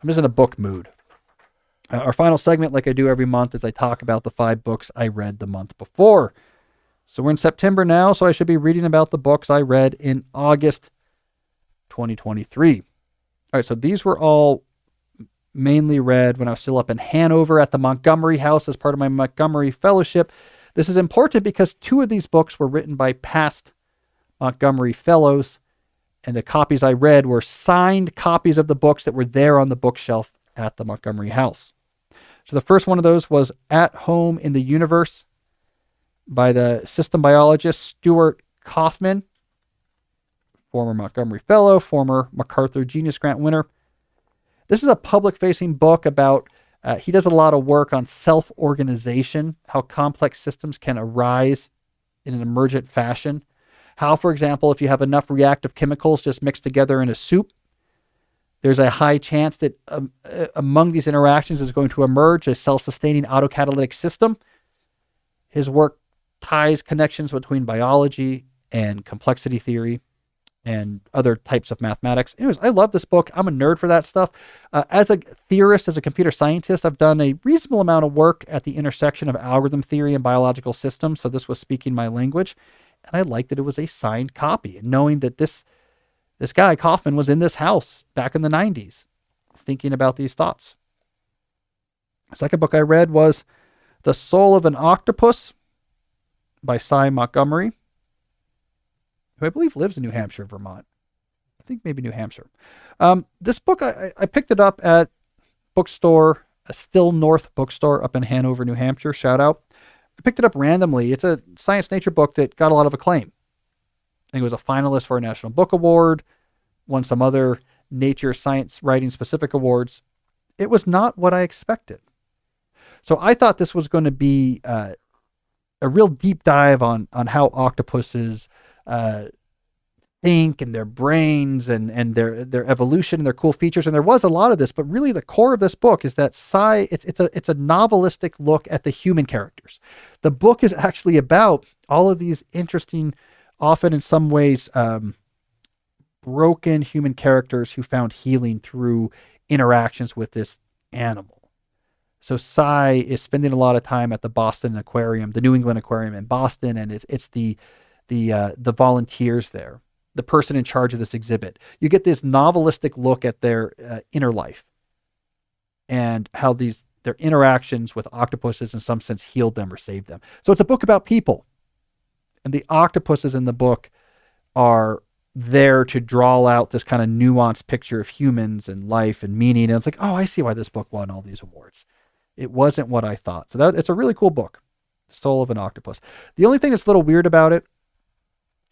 I'm just in a book mood. Our final segment, like I do every month, is I talk about the 5 books I read the month before. So we're in September now, so I should be reading about the books I read in August 2023. All right, so these were all mainly read when I was still up in Hanover at the Montgomery House as part of my Montgomery Fellowship. This is important because 2 of these books were written by past Montgomery Fellows, and the copies I read were signed copies of the books that were there on the bookshelf at the Montgomery House. So the first one of those was At Home in the Universe by the system biologist Stuart Kaufman, former Montgomery Fellow, former MacArthur Genius Grant winner. This is a public-facing book about, he does a lot of work on self-organization, how complex systems can arise in an emergent fashion. How, for example, if you have enough reactive chemicals just mixed together in a soup, there's a high chance that among these interactions is going to emerge a self-sustaining autocatalytic system. His work ties connections between biology and complexity theory and other types of mathematics. Anyways, I love this book. I'm a nerd for that stuff. As a theorist, as a computer scientist, I've done a reasonable amount of work at the intersection of algorithm theory and biological systems. So this was speaking my language. And I liked that it was a signed copy. And knowing that this guy, Kaufman, was in this house back in the 90s, thinking about these thoughts. The second book I read was The Soul of an Octopus by Cy Montgomery, who I believe lives in New Hampshire, Vermont. I think maybe New Hampshire. This book, I picked it up at bookstore, a Still North bookstore up in Hanover, New Hampshire. Shout out. I picked it up randomly. It's a science nature book that got a lot of acclaim. I think it was a finalist for a National Book Award, won some other nature science writing specific awards. It was not what I expected. So I thought this was going to be a real deep dive on how octopuses think and their brains and their evolution and their cool features. And there was a lot of this, but really the core of this book is that it's a novelistic look at the human characters. The book is actually about all of these interesting, often in some ways, broken human characters who found healing through interactions with this animal. So Cy is spending a lot of time at the Boston Aquarium, the New England Aquarium in Boston, and it's the volunteers there, the person in charge of this exhibit. You get this novelistic look at their inner life and how their interactions with octopuses in some sense healed them or saved them. So it's a book about people, and the octopuses in the book are there to draw out this kind of nuanced picture of humans and life and meaning. And it's like, oh, I see why this book won all these awards. It wasn't what I thought. So it's a really cool book, The Soul of an Octopus. The only thing that's a little weird about it,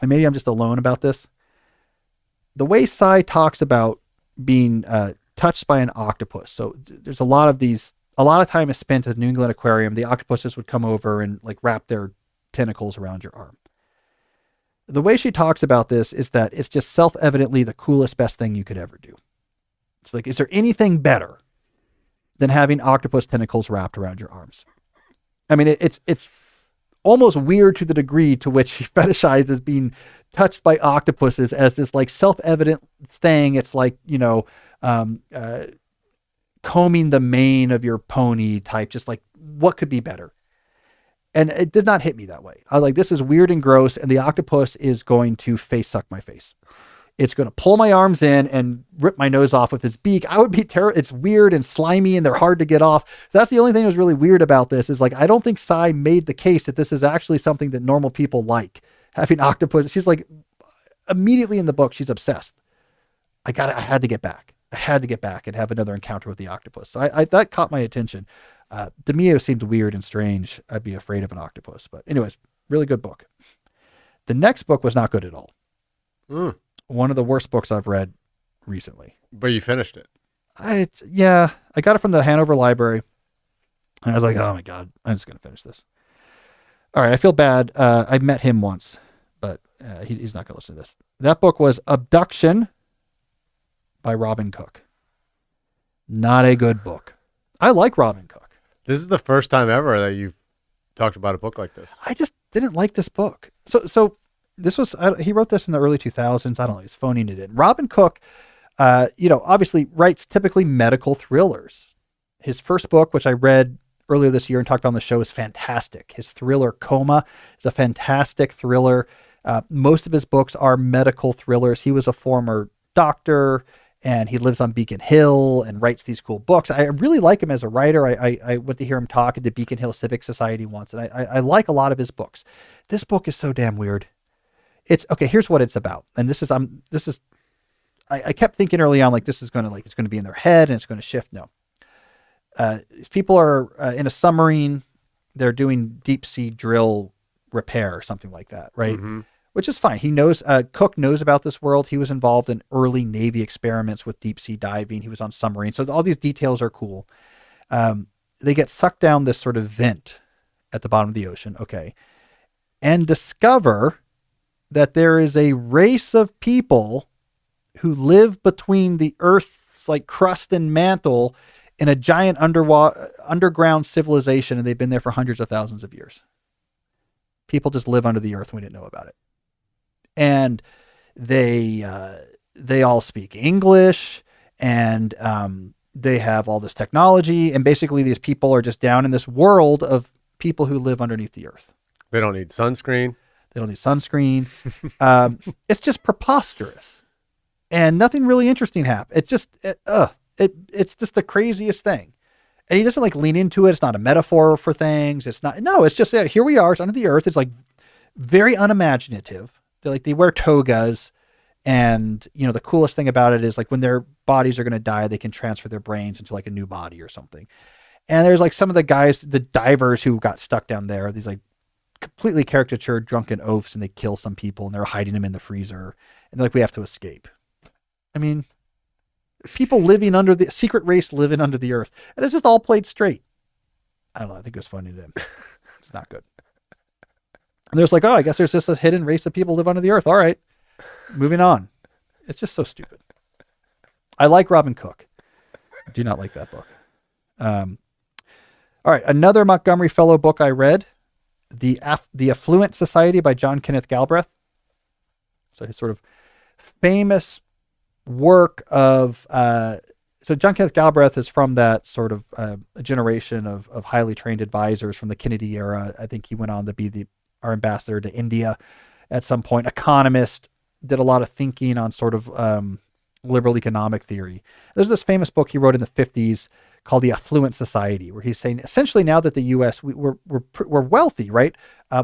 and maybe I'm just alone about this, the way Cy talks about being touched by an octopus. So there's a lot of time is spent at the New England Aquarium. The octopuses would come over and like wrap their tentacles around your arm. The way she talks about this is that it's just self-evidently the coolest, best thing you could ever do. It's like, is there anything better than having octopus tentacles wrapped around your arms? I mean, it's almost weird to the degree to which she fetishizes being touched by octopuses as this like self-evident thing. It's like, combing the mane of your pony type, just like what could be better? And it did not hit me that way. I was like, this is weird and gross. And the octopus is going to face suck my face. It's going to pull my arms in and rip my nose off with its beak. I would be terrible. It's weird and slimy and they're hard to get off. So that's the only thing that was really weird about this is like, I don't think Cy made the case that this is actually something that normal people like, having octopus. She's like, immediately in the book, she's obsessed. I had to get back. I had to get back and have another encounter with the octopus. So that caught my attention. Demio seemed weird and strange. I'd be afraid of an octopus, but anyways, really good book. The next book was not good at all. One of the worst books I've read recently. But you finished it. I got it from the Hanover Library and I was like, oh my God, I'm just going to finish this. All right. I feel bad. I met him once, but he's not going to listen to this. That book was Abduction by Robin Cook. Not a good book. I like Robin Cook. This is the first time ever that you've talked about a book like this. I just didn't like this book. So this was, he wrote this in the early 2000s. I don't know. He's phoning it in. Robin Cook, Obviously writes typically medical thrillers. His first book, which I read earlier this year and talked about on the show, is fantastic. His thriller Coma is a fantastic thriller. Most of his books are medical thrillers. He was a former doctor and he lives on Beacon Hill and writes these cool books. I really like him as a writer. I went to hear him talk at the Beacon Hill Civic Society once, and I like a lot of his books. This book is so damn weird. It's okay. Here's what it's about. And I kept thinking early on, like, it's going to be in their head and it's going to shift. No. These people are in a submarine. They're doing deep sea drill repair or something like that, right? Mm-hmm. Which is fine. He knows, Cook knows about this world. He was involved in early Navy experiments with deep sea diving. He was on submarines. So all these details are cool. They get sucked down this sort of vent at the bottom of the ocean. Okay. And discover that there is a race of people who live between the Earth's like crust and mantle in a giant underground civilization. And they've been there for hundreds of thousands of years. People just live under the earth. And we didn't know about it. And they all speak English, and they have all this technology. And basically these people are just down in this world of people who live underneath the earth. They don't need sunscreen. It's just preposterous, and nothing really interesting happens. It's just, it's just the craziest thing. And he doesn't like lean into it. It's not a metaphor for things. It's just, here we are. It's under the earth. It's like very unimaginative. They wear togas, and the coolest thing about it is like when their bodies are going to die, they can transfer their brains into like a new body or something. And there's like some of the guys, the divers who got stuck down there, these like completely caricatured drunken oafs, and they kill some people and they're hiding them in the freezer. And they're like, we have to escape. I mean, people living under the secret race living under the earth. And it's just all played straight. I don't know. I think it was funny to him. It's not good. And there's like, I guess there's just a hidden race of people who live under the earth. All right. Moving on. It's just so stupid. I like Robin Cook. I do not like that book. All right. Another Montgomery Fellow book I read, The Affluent Society by John Kenneth Galbraith. So his sort of famous work of, so John Kenneth Galbraith is from that sort of a generation of highly trained advisors from the Kennedy era. I think he went on to be our ambassador to India at some point. Economist, did a lot of thinking on sort of liberal economic theory. There's this famous book he wrote in the 50s called The Affluent Society, where he's saying essentially now that the U.S. we're wealthy, right?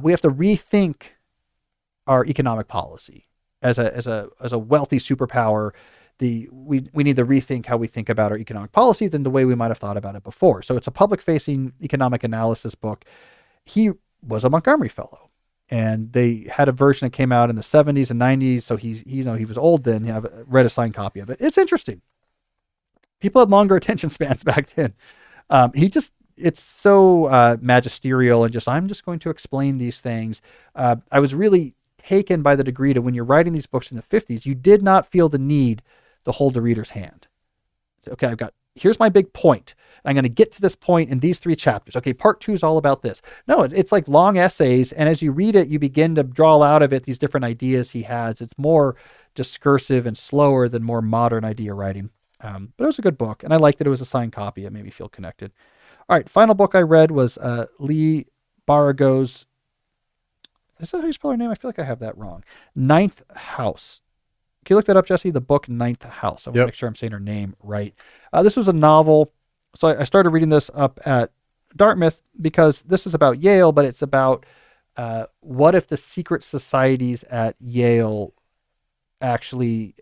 We have to rethink our economic policy as a wealthy superpower. We need to rethink how we think about our economic policy than the way we might have thought about it before. So it's a public-facing economic analysis book. He was a Montgomery Fellow, and they had a version that came out in the 70s and 90s. So he was old then. I've read a signed copy of it. It's interesting. People had longer attention spans back then. It's so magisterial and I'm just going to explain these things. I was really taken by the degree to when you're writing these books in the 50s, you did not feel the need to hold the reader's hand. So, okay, here's my big point. I'm going to get to this point in these 3 chapters. Okay, part 2 is all about this. No, it's like long essays. And as you read it, you begin to draw out of it these different ideas he has. It's more discursive and slower than more modern idea writing. But it was a good book, and I liked that it was a signed copy. It made me feel connected. All right, final book I read was Lee Barago's, is that how you spell her name? I feel like I have that wrong. Ninth House. Can you look that up, Jesse? The book Ninth House. I want to make sure I'm saying her name right. This was a novel. So I started reading this up at Dartmouth because this is about Yale, but it's about what if the secret societies at Yale actually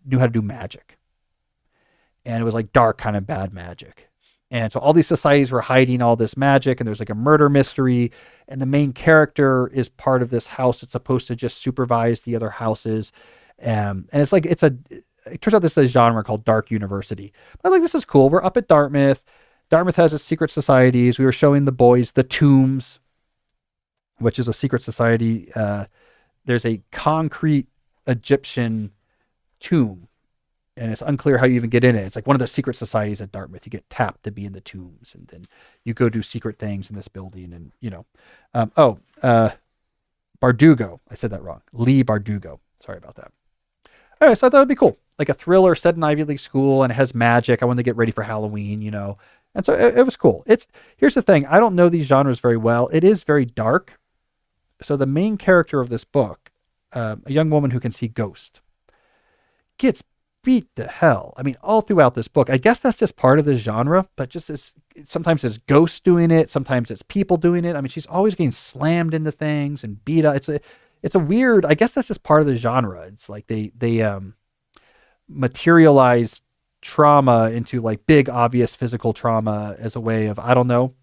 knew how to do magic. And it was like dark kind of bad magic. And so all these societies were hiding all this magic, and there's like a murder mystery, and the main character is part of this house that's supposed to just supervise the other houses. And it's like, it turns out this is a genre called Dark University. But I was like, this is cool. We're up at Dartmouth. Dartmouth has its secret societies. We were showing the boys the Tombs, which is a secret society. There's a concrete Egyptian tomb, and it's unclear how you even get in it. It's like one of the secret societies at Dartmouth. You get tapped to be in the tombs, and then you go do secret things in this building. And, Bardugo. I said that wrong. Lee Bardugo. Sorry about that. All right, so I thought it'd be cool, like a thriller set in Ivy League school, and it has magic. I wanted to get ready for Halloween, and so it was cool. Here's the thing: I don't know these genres very well. It is very dark. So the main character of this book, a young woman who can see ghosts, gets beat to hell. I mean, all throughout this book. I guess that's just part of the genre, but just as sometimes it's ghosts doing it, sometimes it's people doing it. I mean, she's always getting slammed into things and beat up. It's a weird. I guess that's just part of the genre. It's like they materialize trauma into like big obvious physical trauma as a way of, I don't know.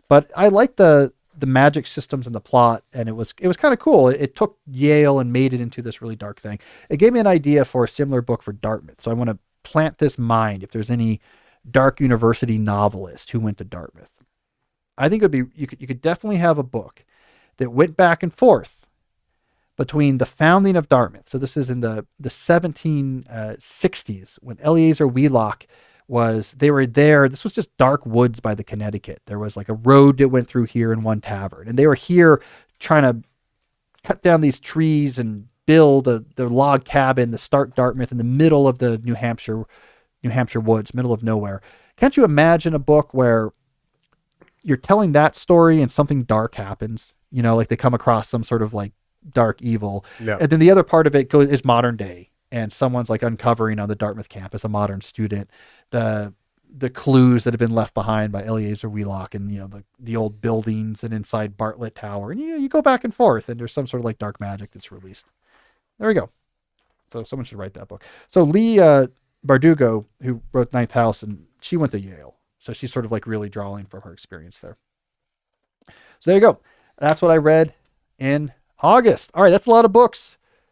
But I like the magic systems and the plot, and it was kind of cool. It took Yale and made it into this really dark thing. It gave me an idea for a similar book for Dartmouth. So I want to plant this mind if there's any dark university novelist who went to Dartmouth. I think it would be you could definitely have a book that went back and forth between the founding of Dartmouth. So this is in the 1760s when Eleazar Wheelock they were there. This was just dark woods by the Connecticut. There was like a road that went through here in one tavern, and they were here trying to cut down these trees and build the log cabin to start Dartmouth in the middle of the New Hampshire woods, middle of nowhere. Can't you imagine a book where you're telling that story and something dark happens? Like they come across some sort of like dark evil, Yeah. and then the other part of it is modern day, and someone's like uncovering on the Dartmouth campus, a modern student, the clues that have been left behind by Eleazar Wheelock, and the old buildings and inside Bartlett Tower, and you go back and forth, and there's some sort of like dark magic that's released. There we go. So someone should write that book. So Lee Bardugo, who wrote Ninth House, and she went to Yale, so she's sort of like really drawing from her experience there. So there you go. That's what I read in August. All right, that's a lot of books.